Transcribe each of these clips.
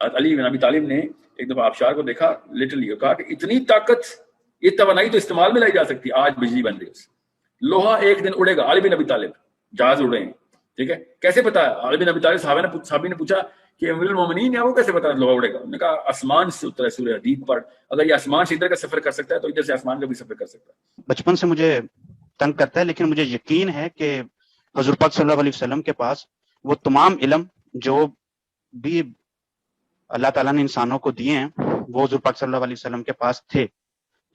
علی بن ابی طالب نے ایک دفعہ آبشار کو دیکھا لٹرلی، اور کہا کہ اتنی طاقت، یہ توانائی تو استعمال میں لائی جا سکتی، آج بجلی بن رہی ہے، لوہا ایک دن اڑے گا. علی بن ابی طالب جہاز اڑے ہیں، ٹھیک ہے، کیسے پتا ہے؟ علی بن ابی طالب صحابی نے پوچھا کہ امیر المومنین ہے، وہ کیسے پتا لوہا اڑے گا؟ انہوں نے کہا آسمان سے اترا ہے، سورہ حدید پڑھ، اگر یہ آسمان سے ادھر کا سفر کر سکتا ہے تو ادھر سے آسمان کا بھی سفر کر سکتا ہے. بچپن سے مجھے تنگ کرتا ہے، لیکن مجھے یقین ہے کہ حضور پاک صلی اللہ علیہ وسلم کے پاس وہ تمام علم جو بھی اللہ تعالیٰ نے انسانوں کو دیے ہیں وہ حضور پاک صلی اللہ علیہ وسلم کے پاس تھے.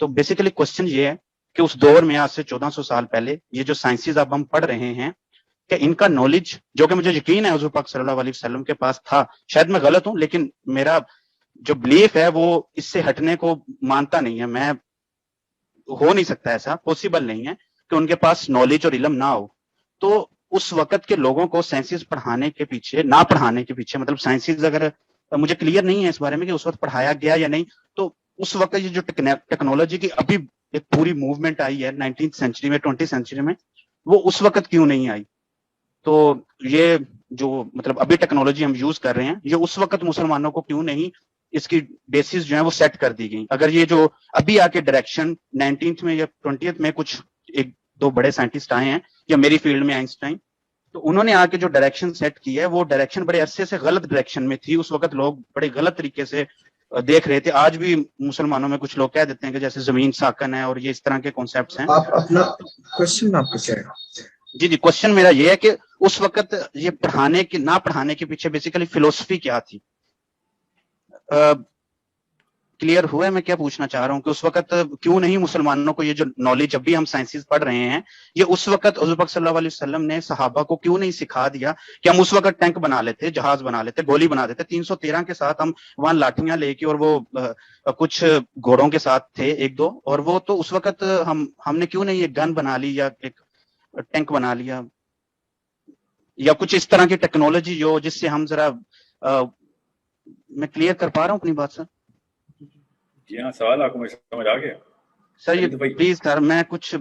تو بیسیکلی کوشچن یہ ہے کہ اس دور میں آج سے 1400 سال پہلے یہ جو سائنسز اب ہم پڑھ رہے ہیں کہ ان کا نالج جو کہ مجھے یقین ہے حضور پاک صلی اللہ علیہ وسلم کے پاس تھا، شاید میں غلط ہوں لیکن میرا جو بلیف ہے وہ اس سے ہٹنے کو مانتا نہیں ہے. میں ہو نہیں سکتا، ایسا پاسبل نہیں ہے کہ ان کے پاس نالج اور علم نہ ہو. تو اس وقت کے لوگوں کو سائنسز پڑھانے کے پیچھے، نہ پڑھانے کے پیچھے، مطلب سائنسز اگر مجھے کلیئر نہیں ہے اس بارے میں کہ اس وقت پڑھایا گیا یا نہیں، تو اس وقت یہ جو ٹیکنالوجی کی ابھی ایک پوری موومنٹ آئی ہے 19th سینچری میں، 20th سینچری میں، وہ اس وقت کیوں نہیں آئی؟ تو یہ جو مطلب ابھی ٹیکنالوجی ہم یوز کر رہے ہیں، یہ اس وقت مسلمانوں کو کیوں نہیں اس کی بیسس جو ہیں وہ سیٹ کر دی گئی؟ اگر یہ جو ابھی آ کے ڈائریکشن 19th میں یا 20th میں کچھ ایک دو بڑے سائنٹسٹ آئے ہیں یا میری فیلڈ میں آئنسٹائن، تو انہوں نے آ کے جو ڈائریکشن سیٹ کی ہے وہ ڈائریکشن بڑے عرصے سے غلط ڈائریکشن میں تھی. اس وقت لوگ بڑے غلط طریقے سے دیکھ رہے تھے. آج بھی مسلمانوں میں کچھ لوگ کہہ دیتے ہیں کہ جیسے زمین ساکن ہے اور یہ اس طرح کے کانسیپٹس ہیں. آپ اپنا کوشچن آپ کو کیا ہے؟ جی کوشچن میرا یہ ہے کہ اس وقت یہ پڑھانے کی نہ پڑھانے کے پیچھے بیسیکلی فلسفی کیا تھی؟ کلیئر ہوا ہے میں کیا پوچھنا چاہ رہا ہوں کہ اس وقت کیوں نہیں مسلمانوں کو یہ جو نالج ابھی ہم سائنسز پڑھ رہے ہیں، یہ اس وقت حضور پاک صلی اللہ علیہ وسلم نے صحابہ کو کیوں نہیں سکھا دیا کہ ہم اس وقت ٹینک بنا لیتے، جہاز بنا لیتے، گولی بنا دیتے. 313 کے ساتھ ہم وہاں لاٹھیاں لے کے، اور وہ کچھ گھوڑوں کے ساتھ تھے ایک دو، اور وہ تو اس وقت ہم نے کیوں نہیں یہ گن بنا لی یا ایک ٹینک بنا لیا یا کچھ اس طرح کی ٹیکنالوجی جو جس سے ہم ذرا میں کلیئر کر پا رہا ہوں اپنی بات سر؟ جی ہاں، سوال آپ کو سمجھ آ گیا سر. یہ پلیز سر میں کچھ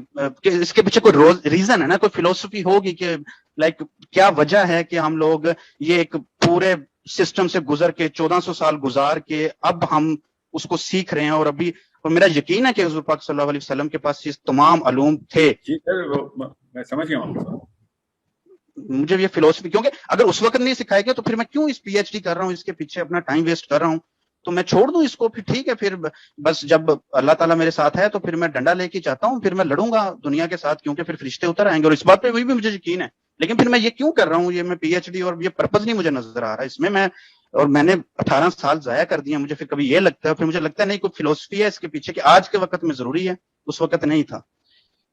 اس کے پیچھے کوئی ریزن ہے نا، کوئی فلسفی ہوگی کہ لائک کیا وجہ ہے کہ ہم لوگ یہ ایک پورے سسٹم سے گزر کے 1400 سال گزار کے اب ہم اس کو سیکھ رہے ہیں، اور ابھی اور میرا یقین ہے کہ حضور پاک صلی اللہ علیہ وسلم کے پاس یہ تمام علوم تھے. جی سر میں سمجھ گیا ہوں. مجھے یہ فلسفی، کیونکہ اگر اس وقت نہیں سکھائے گا تو پھر میں کیوں اس پی ایچ ڈی کر رہا ہوں، اس کے پیچھے اپنا ٹائم ویسٹ کر رہا ہوں؟ تو میں چھوڑ دوں اس کو پھر، ٹھیک ہے، پھر بس جب اللہ تعالیٰ میرے ساتھ ہے تو پھر میں ڈنڈا لے کے چاہتا ہوں، پھر میں لڑوں گا دنیا کے ساتھ، کیونکہ پھر فرشتے اتر آئیں گے، اور اس بات پہ بھی مجھے یقین ہے. لیکن پھر میں یہ کیوں کر رہا ہوں؟ یہ میں پی ایچ ڈی اور یہ پرپز نہیں مجھے نظر آ رہا اس میں. اور میں نے 18 سال ضائع کر دیا. مجھے پھر کبھی یہ لگتا ہے، پھر مجھے لگتا ہے نہیں کوئی فلسفی ہے اس کے پیچھے کہ آج کے وقت میں ضروری ہے، اس وقت نہیں تھا.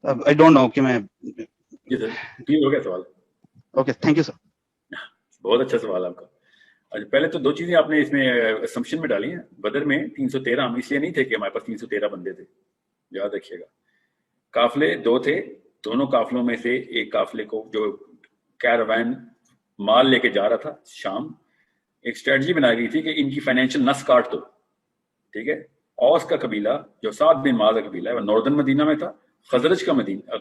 آئی ڈونٹ نو کہ میں ہو گیا سوال. Okay thank you sir. بہت اچھا سوال آپ کا. پہلے تو دو چیزیں آپ نے اس میں اسمپشن میں ڈالی ہیں. بدر میں 313 ہم اس لیے نہیں تھے کہ ہمارے پاس 313 بندے تھے، یاد رکھیے گا. قافلے دو تھے، دونوں قافلوں میں سے ایک قافلے کو جو کیراوین مال لے کے جا رہا تھا شام، ایک اسٹریٹجی بنائی گئی تھی کہ ان کی فائنینشیل نس کاٹ دو، ٹھیک ہے. اوس کا قبیلہ جو سعد بن معاذ کا قبیلہ ہے وہ ناردرن مدینہ میں تھا، خزرج کا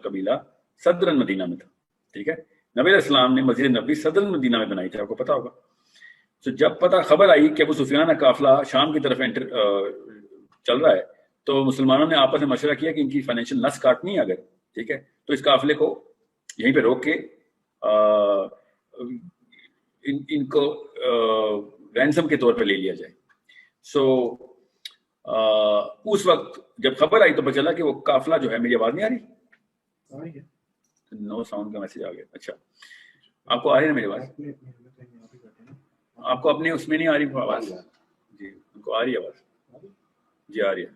قبیلہ صدرن مدینہ میں تھا، ٹھیک ہے. نبی علیہ السلام نے مسجد نبوی صدرن مدینہ میں بنائی تھی، آپ کو پتا ہوگا. تو جب خبر آئی کہ ابو سفیان کا قافلہ شام کی طرف چل رہا ہے تو مسلمانوں نے آپس میں مشورہ کیا کہ ان کی فائنینشیل نس کاٹنی ہے اگر، ٹھیک ہے، تو اس قافلے کو یہیں پہ روک کے ان کو رینسم کے طور پہ لے لیا جائے. سو اس وقت جب خبر آئی تو پتہ چلا کہ وہ قافلہ جو ہے، میری آواز نہیں آ رہی؟ نو ساؤنڈ کا میسج آ گیا. اچھا آپ کو آ رہی ہے میری آواز؟ آپ کو اپنے اس میں نہیں آ رہی آواز؟ جی ان کو آ رہی ہے آواز؟ جی آ رہی ہے.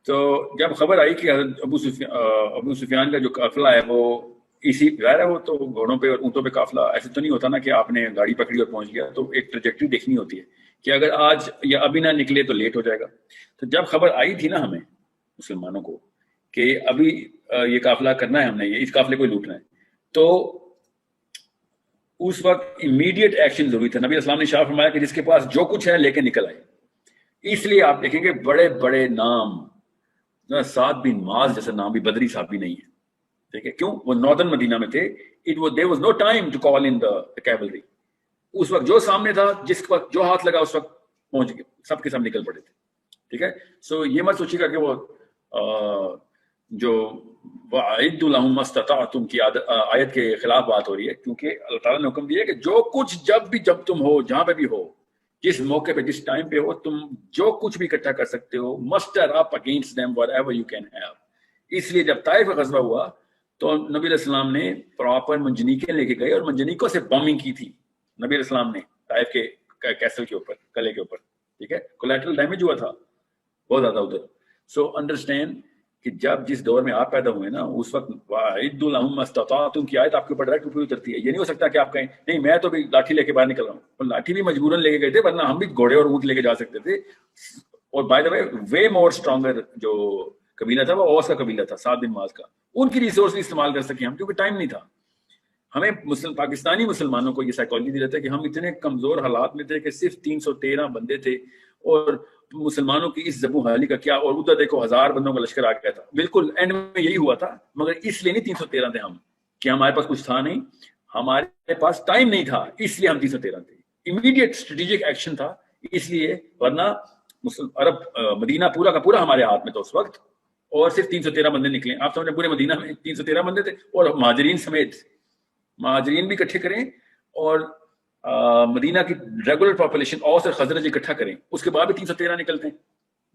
تو جب خبر آئی کہ ابو سفیان کا جو قافلہ ہے وہ اسی ظاہر ہے، وہ تو گھوڑوں پہ اور اونٹوں پہ قافلہ ایسے تو نہیں ہوتا نا کہ آپ نے گاڑی پکڑی اور پہنچ گیا. تو ایک ٹریجیکٹری دیکھنی ہوتی ہے کہ اگر آج یا ابھی نہ نکلے تو لیٹ ہو جائے گا. تو جب خبر آئی تھی نا ہمیں مسلمانوں کو کہ ابھی یہ قافلہ کرنا ہے، ہم نے اس قافلے کو لوٹنا ہے، تو اس وقت امیڈیٹ ایکشن ضروری تھا. نبی اسلام نے شاہ فرمایا کہ جس کے پاس جو کچھ ہے لے کے نکل آئے. اس لیے آپ دیکھیں گے بڑے بڑے نام، سعد بن معاذ جیسا نام بھی بدری صاحب بھی نہیں ہے، ٹھیک ہے. کیوں؟ وہ ناردرن مدینہ میں تھے. there was no time to call in the cavalry. اس وقت جو سامنے تھا، جس وقت جو ہاتھ لگا اس وقت پہنچ گئے, سب کے سب نکل پڑے تھے. ٹھیک ہے, سو یہ مت سوچیے گا کہ وہ جو وَأَعِدُّوا لَهُم مَّا اسْتَطَعْتُم کی آیت کے خلاف بات ہو رہی ہے, کیونکہ اللہ تعالیٰ نے حکم دیا کہ جو کچھ جب تم ہو, جہاں پہ بھی ہو, جس موقع پہ, جس ٹائم پہ ہو, تم جو کچھ بھی اکٹھا کر سکتے ہو, muster up against them whatever you can have. اس لیے جب طائف کا غزوہ ہوا تو نبی علیہ السلام نے پراپر منجنیقیں لے کے گئے اور منجنیقوں سے بمنگ کی تھی نبی علیہ السلام نے طائف کے کیسل کے اوپر, قلعے کے اوپر. ٹھیک ہے, کولیٹرل ڈیمیج ہوا تھا بہت زیادہ ادھر. سو انڈرسٹینڈ کہ جس دور میں آپ پیدا ہوئے نا, اس وقت وَأَعِدُّوا لَهُم مَّا اسْتَطَعْتُم کی آیت آپ کے اوپر ڈائریکٹ اوپر اترتی ہے. یہ نہیں ہو سکتا کہ آپ کہیں نہیں میں تو بھی لاٹھی لے کے باہر نکل رہا ہوں, اور لاٹھی بھی مجبوراً لے کے گئے تھے, ورنہ ہم بھی گھوڑے اور اونٹ لے کے جا سکتے تھے. اور by the way more stronger جو قبیلہ تھا وہ اوس کا قبیلہ تھا, 7 بن معاذ کا, ان کی ریسورس استعمال کر سکے ہم, کیونکہ ٹائم نہیں تھا. ہمیں پاکستانی مسلمانوں کو یہ سائیکالوجی دی رہتا ہے کہ ہم اتنے کمزور حالات میں تھے کہ صرف 313 بندے تھے, اور مسلمانوں کی اس زبوں حالی کا کیا, اور ادھر دیکھو 1000 بندوں کا لشکر آ گیا تھا. بالکل اینڈ میں یہی ہوا تھا, مگر اس لیے نہیں 313 تھے ہم کہ ہمارے پاس کچھ تھا نہیں, ہمارے پاس ٹائم نہیں تھا, اس لیے ہم 313 تھے. امیڈیٹ اسٹریٹجک ایکشن تھا اس لیے, ورنہ عرب مدینہ پورا کا پورا ہمارے ہاتھ میں تھا اس وقت, اور صرف 313 بندے نکلے. آپ سمجھیں پورے مدینہ میں 313 بندے تھے, اور مہاجرین سمیت, مہاجرین بھی اکٹھے کریں اور مدینہ کی ریگولر پاپولیشن اور سے خزرج اکٹھا کریں, اس کے بعد بھی 313 نکلتے ہیں.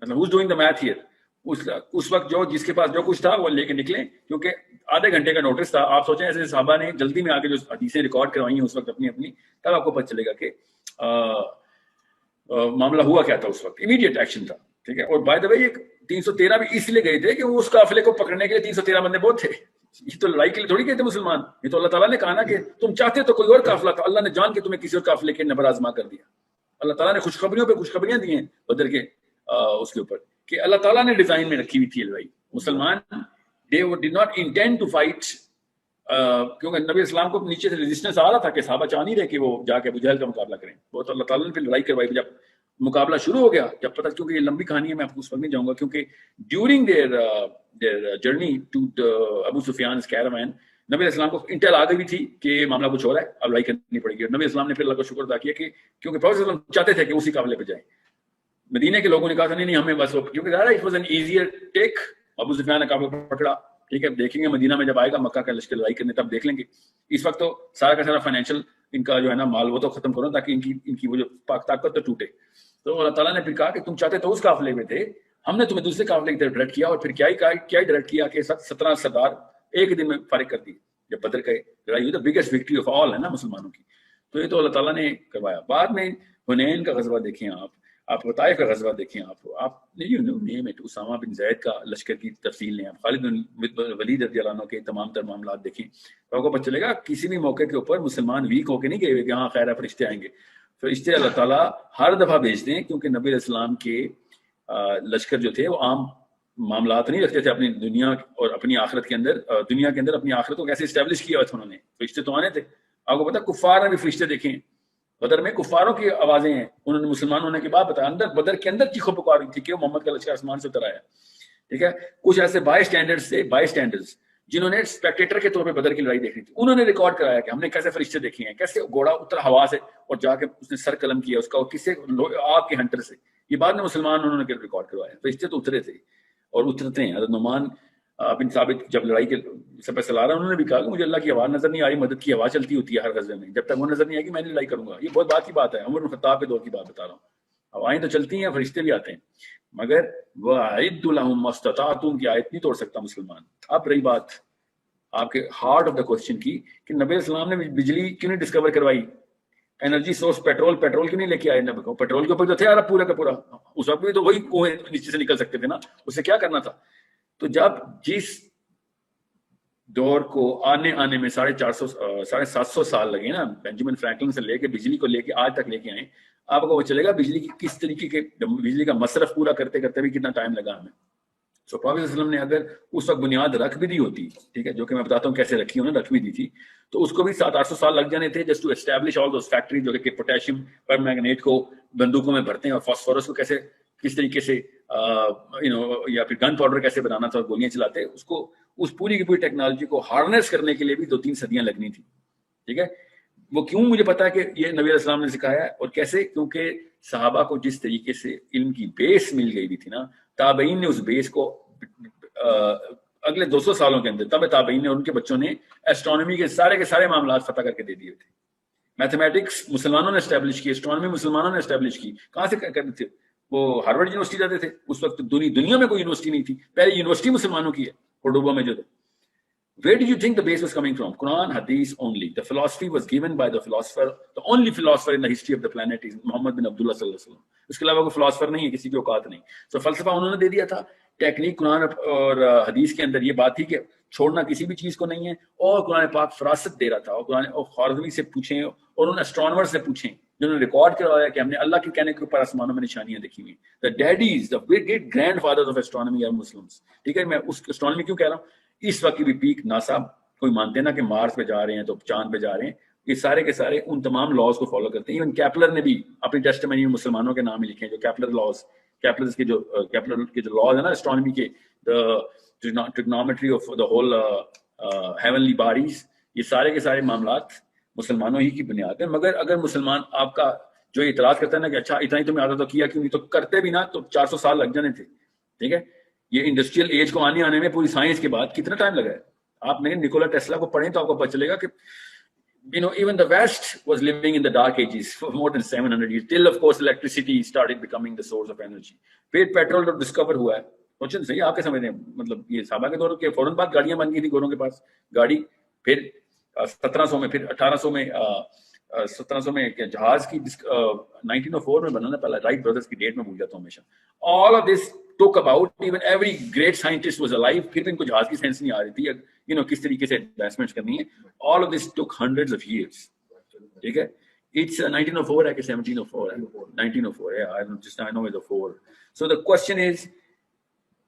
مطلب who's doing the math here؟ اس وقت جس کے پاس جو کچھ تھا وہ لے کے نکلیں, کیونکہ آدھے گھنٹے کا نوٹس تھا. آپ سوچیں ایسے صحابہ نے جلدی میں آگے جو حدیثیں ریکارڈ کروائی ہیں اس وقت اپنی, تب آپ کو پتہ چلے گا کہ معاملہ ہوا کیا تھا اس وقت. امیڈیٹ ایکشن تھا. ٹھیک ہے, اور بائی دا وے یہ 313 بھی اس لیے گئے تھے کہ وہ اس قافلے کو پکڑنے کے لیے 313 بندے بہت تھے. یہ تو لڑائی کے لیے تھوڑی گئے تھے مسلمان, یہ تو اللہ تعالیٰ نے کہا نا کہ تم چاہتے تو کوئی اور قافلہ تھا, اللہ نے جان کے تمہیں کسی اور قافلے کے نبر آزما کر دیا. اللہ تعالیٰ نے خوشخبریوں پہ خوشخبریاں دی ہیں بدر کے اس کے اوپر, کہ اللہ تعالیٰ نے ڈیزائن میں رکھی ہوئی تھی لڑائی. مسلمان they did not intend to fight, کیونکہ نبی اسلام کو نیچے سے ریزسٹنس آ رہا تھا کہ صحابہ چاہ نہیں رہے کہ وہ جا کے ابو جہل کا مقابلہ کریں. وہ تو اللہ تعالیٰ نے پھر لڑائی کروائی. جب مقابلہ شروع ہو گیا, جب پتہ, کیونکہ یہ لمبی کہانی ہے, میں آپ کو اس وقت نہیں جاؤں گا, کیونکہ during their journey to Abu Sufyan's caravan, نبی علیہ السلام کو انٹیل آ گئی تھی کہ یہ معاملہ کچھ ہو رہا ہے, اب لڑائی کرنی پڑے گی. اور نبی اسلام نے پھر اللہ کا شکر ادا کیا کہ کیونکہ پروفیٹ صلی اللہ علیہ وسلم چاہتے تھے کہ اسی قافلے پہ جائیں. مدینے کے لوگوں نے کہا تھا نہیں ہمیں بس, کیونکہ ظاہر ہے اٹ واز این ایزیئر ٹیک. ابو سفیان نے قافلہ پکڑا, ٹھیک ہے, دیکھیں گے مدینہ میں جب آئے گا مکہ کا لشکر لڑائی کرنے تب دیکھ لیں گے. اس وقت تو سارا کا سارا فائنینشیل ان کا جو ہے نا مال وہ تو ختم کرو تاکہ ان کی وہ جو طاقت تو ٹوٹے. تو اللہ تعالیٰ نے پھر کہا کہ تم چاہتے تو اس قافلے میں تھے, ہم نے تمہیں دوسرے قافلے کی طرف ڈائریکٹ کیا, اور پھر کیا ہی ڈائریکٹ کیا کہ 17 سردار ایک دن میں فارغ کر دی. جب بدر کا لڑائی ہوئی تو بگیسٹ وکٹری آف آل ہے نا مسلمانوں کی, تو یہ تو اللہ تعالیٰ نے کروایا. بعد میں حنین کا غزوہ دیکھیں آپ طائف کا غزوہ دیکھیں, آپ اسامہ بن زید کا لشکر کی تفصیل لیں, آپ خالد بن ولید رضی اللہ عنہ کے تمام تر معاملات دیکھیں, تو آپ کو پتہ چلے گا کسی بھی موقع کے اوپر مسلمان ویک ہو کے نہیں گئے ہوئے کہ ہاں خیر ہے فرشتے آئیں گے. فرشتے اللہ تعالیٰ ہر دفعہ بھیجتے ہیں, کیونکہ نبی علیہ السلام کے لشکر جو تھے وہ عام معاملات نہیں رکھتے تھے اپنی دنیا اور اپنی آخرت کے اندر. دنیا کے اندر اپنی آخرت کو کیسے اسٹیبلش کیا ہوا تھا انہوں نے, فرشتے تو آنے تھے. آپ کو پتا کفار نے بھی فرشتے دیکھے ہیں, بدر میں کفاروں کی آوازیں ہیں, انہوں نے مسلمان ہونے کے بعد بتایا اندر بدر کے اندر چیخو پکار ہوئی تھی کہ محمد کا لشکر آسمان سے اتر آیا. ٹھیک ہے, کچھ ایسے بائی اسٹینڈرڈز جنہوں نے اسپیکٹیٹر کے طور پہ بدر کی لڑائی دیکھی تھی, انہوں نے ریکارڈ کرایا کہ ہم نے کیسے فرشتے دیکھے ہیں, کیسے گھوڑا اترا ہوا سے اور جا کے اس نے سر قلم کیا اس کا, اور کسے آگ کے ہنٹر سے. یہ بعد میں مسلمان انہوں نے ریکارڈ کروایا. فرشتے تو اترے تھے اور اترتے ہیں. حضرت نعمان بن ثابت جب لڑائی کے سفر چلا رہا, انہوں نے بھی کہا کہ مجھے اللہ کی آواز نظر نہیں آ رہی, مدد کی آواز چلتی ہوتی ہے ہر غزوے میں, جب تک وہ نظر نہیں آئے گی میں نہیں لڑائی کروں گا. یہ بہت بات کی بات ہے, عمر بن خطاب کے دور کی بات بتا رہا ہوں. ہوائیں تو چلتی ہیں, فرشتے بھی آتے ہیں, مگر وَأَعِدُّوا لَهُم مَّا اسْتَطَعْتُم کی آیت نہیں توڑ سکتا مسلمان. اب رہی بات آپ کے ہارٹ آف دا کوسچن کی کہ نبی السلام نے بجلی کیوں نہیں ڈسکور کروائی, انرجی سورس پیٹرول کیوں نہیں لے کے آئے. نبی پیٹرول کے اوپر جو تھے عرب پورا کا پورا, اس وقت بھی تو وہی کنویں نیچے سے نکل سکتے تھے نا, اسے کیا کرنا تھا. تو جب جس دور کو آنے میں 750 سال لگے نا, بینجامن فرینکلن سے لے کے بجلی کو لے کے آج تک لے کے آئے, آپ کو وہ چلے گا بجلی کی کس طریقے کے بجلی کا مصرف پورا کرتے کرتے بھی کتنا ٹائم لگا ہمیں. سو پروفیٹ صلی اللہ علیہ وسلم نے اگر اس وقت بنیاد رکھ بھی دی ہوتی, ٹھیک ہے, جو کہ میں بتاتا ہوں کیسے رکھی, انہوں نے رکھ بھی دی تھی, تو اس کو بھی 700-800 سال لگ جانے تھے just to establish all those factory جو کہ پوٹیشیم پر میگنیٹ کو بندوقوں میں بھرتے ہیں اور فاسفورس کو کس طریقے سے یا پھر گن پاؤڈر کیسے بنانا تھا اور گولیاں چلاتے ہیں, اس کو اس پوری کی پوری ٹیکنالوجی کو ہارنس کرنے کے لیے بھی 2-3 صدیاں لگنی تھی. ٹھیک ہے, وہ کیوں مجھے پتا ہے کہ یہ نبی علیہ السلام نے سکھایا ہے اور کیسے, کیونکہ صحابہ کو جس طریقے سے علم کی بیس مل گئی بھی تھی نا, تابعین نے اس بیس کو اگلے 200 سالوں کے اندر تابعین نے اور ان کے بچوں نے ایسٹرونومی کے سارے معاملات فتح کر کے دے دیے تھے. میتھمیٹکس مسلمانوں نے اسٹیبلش کی, ایسٹرونومی مسلمانوں نے اسٹیبلش کی. کہاں سے کرتے تھے وہ؟ ہارورڈ یونیورسٹی جاتے تھے اس وقت, دنیا میں کوئی یونیورسٹی نہیں تھی, پہلے یونیورسٹی مسلمانوں کی ہے کوڈوبا میں جو تھے. Where do you think the base was coming from? Quran, Hadith only. The philosophy was given by the philosopher. The only philosopher in the history of the planet is Muhammad bin Abdullah sallallahu alaihi wasallam. اس کے علاوہ کوئی philosopher نہیں ہے, کسی کی اوقات نہیں. So فلسفہ انہوں نے دے دیا تھا. ٹیکنیک قرآن اور حدیث کے اندر یہ بات تھی کہ چھوڑنا کسی بھی چیز کو نہیں ہے, اور قرآن پاک فراست دے رہا تھا. اور قرآن خوارزمی سے پوچھیں اور ان اسٹرانومر سے پوچھیں جنہوں نے ریکارڈ کروایا کہ ہم نے اللہ کے کہنے کے اوپر آسمانوں میں نشانیاں دیکھی ہوئی. The daddies, the great grandfathers of astronomy are Muslims. ٹھیک ہے, میں اس اسٹرانومی کیوں کہہ رہا ہوں, اس وقت کی بھی پیک ناسا کوئی مانتے ہیں نا کہ مارس پہ جا رہے ہیں تو چاند پہ جا رہے ہیں, یہ سارے کے سارے ان تمام لاز کو فالو کرتے ہیں. ایون کیپلر نے بھی اپنی ٹیسٹمنی میں مسلمانوں کے نام ہی لکھے ہیں, جو کیپلر لاز, کیپلر کے جو لاز ہیں نا اسٹرانومی کے, trigonometry of the whole heavenly bodies, یہ سارے کے سارے معاملات مسلمانوں ہی کی بنیاد ہیں. مگر اگر مسلمان آپ کا جو اعتراض کرتا ہے نا کہ اچھا اتنا ہی تمہیں آتا تو کیا کیوں نہیں, تو کرتے بھی نا تو 400 سال لگ جانے تھے. ٹھیک ہے, یہ انڈسٹریل ایج کو آنے میں پوری سائنس کے بعد کتنا ٹائم لگا ہے. آپ نے نکولا ٹیسلا کو پڑھیں تو آپ کو پتہ چلے گا کہ even the West was living in the dark ages for more than 700 years till of course electricity started becoming the source of energy. پھر پیٹرول جب ڈسکور ہوا ہے, سوچیں صحیح, آپ کے سمجھتے ہیں مطلب یہ صحابہ کے دور کے فوراً بعد گاڑیاں بن گئی تھی گوروں کے پاس گاڑی, پھر 1700 میں, پھر 1800 میں 1700 میں جہاز کی 1904 میں بنا نا پہلا, رائٹ بردرز کی ڈیٹ میں بھول جاتا ہوں ہمیشہ. All of this took about, even every great scientist was alive, پھر بھی ان کو جہاز کی سینس نہیں آ رہی تھی, کس طریقے سے ایڈوانسمنٹ کرنی ہے. All of this took hundreds of years. ٹھیک ہے, it's 1904 ہے کہ 1704 ہے, 1904 ہے, I know it's a 4. So the question is,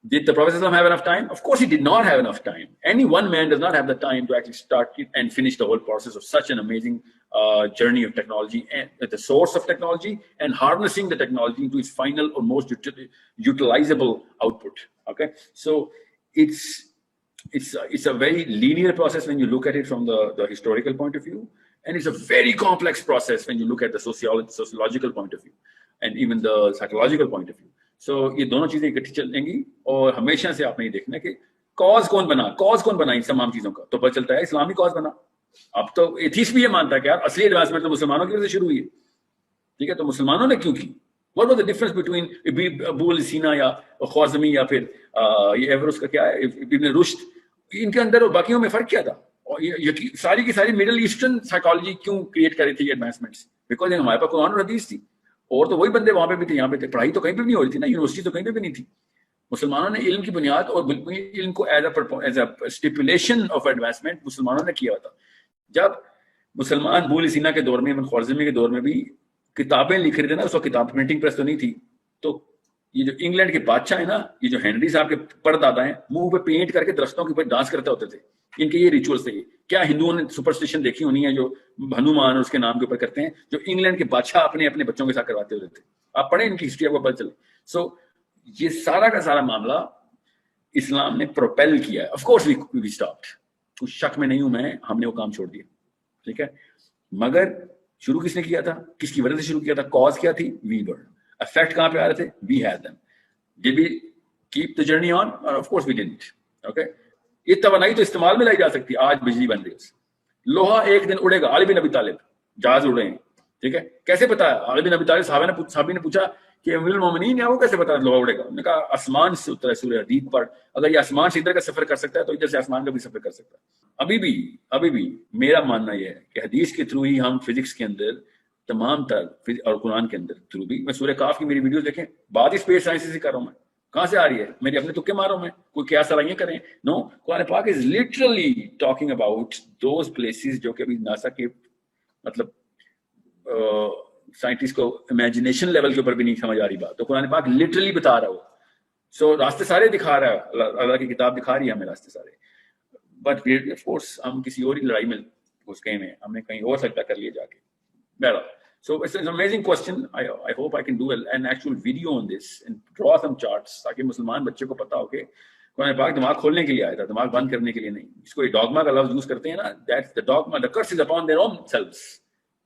did the Prophet ﷺ have enough time? Of course he did not have enough time. Any one man does not have the time to actually start it and finish the whole process of such an amazing journey of technology and the source of technology and harnessing the technology into its final or most utilizable output. Okay, so it's a very linear process when you look at it from the historical point of view, and it's a very complex process when you look at the sociological point of view and even the psychological point of view. سو یہ دونوں چیزیں اکٹھی چلیں گی, اور ہمیشہ سے آپ نے یہ دیکھنا کہ کاز کون بنا ان تمام چیزوں کا, تو پتہ چلتا ہے اسلامی کاز بنا. اب تو ایتھیسٹ بھی یہ مانتا ہے کہ یار اصلی ایڈوانسمنٹ تو مسلمانوں کی وجہ سے شروع ہوئی ہے. ٹھیک ہے, تو مسلمانوں نے کیوں کی؟ What was the difference between Abu Sina یا خوارزمی یا پھر یہ ایورس کا کیا ہے ابن رشد, ان کے اندر اور باقیوں میں فرق کیا تھا؟ اور یہ ساری کی ساری مڈل ایسٹرن سائیکالوجی کیوں کریٹ کر رہی تھی ایڈوانسمنٹس؟ بیکاز ہمارے پاس قرآن اور حدیث تھی, اور تو وہی بندے وہاں پہ بھی تھے, یہاں پہ تھے. پڑھائی تو کہیں پہ بھی نہیں ہو رہی تھی نا, یونیورسٹی تو کہیں پہ بھی نہیں تھی. مسلمانوں نے علم کی بنیاد اور علم کو as a stipulation of advancement مسلمانوں نے کیا تھا. جب مسلمان ابو سینا کے دور میں, ابن خوارزمی کے دور میں بھی کتابیں لکھ رہے تھے نا, اس وقت کتاب پرنٹنگ پریس تو نہیں تھی, تو یہ جو انگلینڈ کے بادشاہ ہیں نا, یہ جو ہنری صاحب کے پردادا ہیں, منہ پہ پینٹ کر کے درختوں کے اوپر ڈانس کرتے ہوتے تھے. ان کے یہ ریچولس تھے. کیا ہندوؤں نے سپرسٹیشن دیکھی ہونی ہے جو ہنومان اس کے نام کے اوپر کرتے ہیں, جو انگلینڈ کے بادشاہ اپنے بچوں کے ساتھ کرواتے ہوتے تھے. آپ پڑھیں ان کی ہسٹری, آپ کو پتہ چلے. سو یہ سارا کا سارا معاملہ اسلام نے پروپیل کیا ہے. آف کورس وی اسٹاپڈ, کچھ شک میں نہیں ہوں میں, ہم نے وہ کام چھوڑ دیا. ٹھیک ہے, مگر شروع کس نے کیا تھا, کس کی وجہ سے شروع کیا تھا, کاز کیا تھی؟ وی ور. افیکٹ کہاں پہ آ رہے تھے؟ We had them. Did we keep the journey on? Of course we didn't. Okay, یہ توانائی تو استعمال میں لائی جا سکتی. آج بجلی بن رہی ہے, لوہا ایک دن اڑے گا. علی بن ابی طالب جہاز اڑے ہیں. ٹھیک ہے, کیسے پتا ہے؟ علی بن ابی طالب صحابی نے پوچھا کہ امیر المومنین ہے, وہ کیسے پتا لوہا اڑے گا؟ انہوں نے کہا آسمان سے اترا ہے سورہ حدید پر, اگر یہ آسمان سے ادھر کا سفر کر سکتا ہے تو ادھر سے آسمان کا بھی سفر کر سکتا ہے. ابھی بھی میرا ماننا یہ ہے کہ حدیث کے تھرو ہی ہم فزکس کے اندر تمام تر اور قرآن کے اندر تھرو بھی, میں سورہ کاف کی میری ویڈیوز دیکھیں, بات ہی اسپیس سائنس سے کر رہا ہوں. میں کہاں سے آ رہی ہے؟ میری اپنے تکے ماروں میں, کوئی کیا صلاحیاں کریں. نو, قرآن پاک is literally talking about those places جو کہ ابھی ناسا کے مطلب سائنٹسٹ کو امیجنیشن لیول کے اوپر بھی نہیں سمجھ آ رہی بات, تو قرآن پاک لٹرلی بتا رہا ہو. سو راستے سارے دکھا رہا ہے, اللہ کی کتاب دکھا رہی ہے ہمیں راستے سارے. بٹ آف کورس ہم کسی اور ہی لڑائی میں گھس گئے ہیں, ہم نے کہیں اور سجدہ کر لیا جا کے. بہرحال, so it's an amazing question. I hope I can do an actual video on this and draw some charts تاکہ مسلمان بچے کو پتا ہو کہ قرآن پاک دماغ کھولنے کے لیے آیا تھا, دماغ بند کرنے کے لیے نہیں. اس کو ڈاگما کا لفظ یوز کرتے ہیں نا, that's the dogma, the curse is upon their own selves.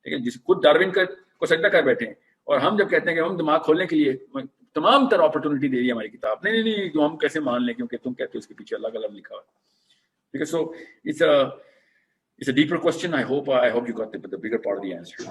ٹھیک ہے, جس خود ڈاروین کو سجدہ کر بیٹھے ہیں, اور ہم جب کہتے ہیں کہ ہم دماغ کھولنے کے لیے تمام طرح اپرچونٹی دے رہی ہے ہماری کتاب, نہیں نہیں نہیں, تو ہم کیسے مان لیں کیونکہ تم کہتے ہو اس کے پیچھے اللہ کا لفظ لکھا ہوا ہے. ٹھیک ہے, سو it's a deeper question. I hope you got the bigger part of the answer.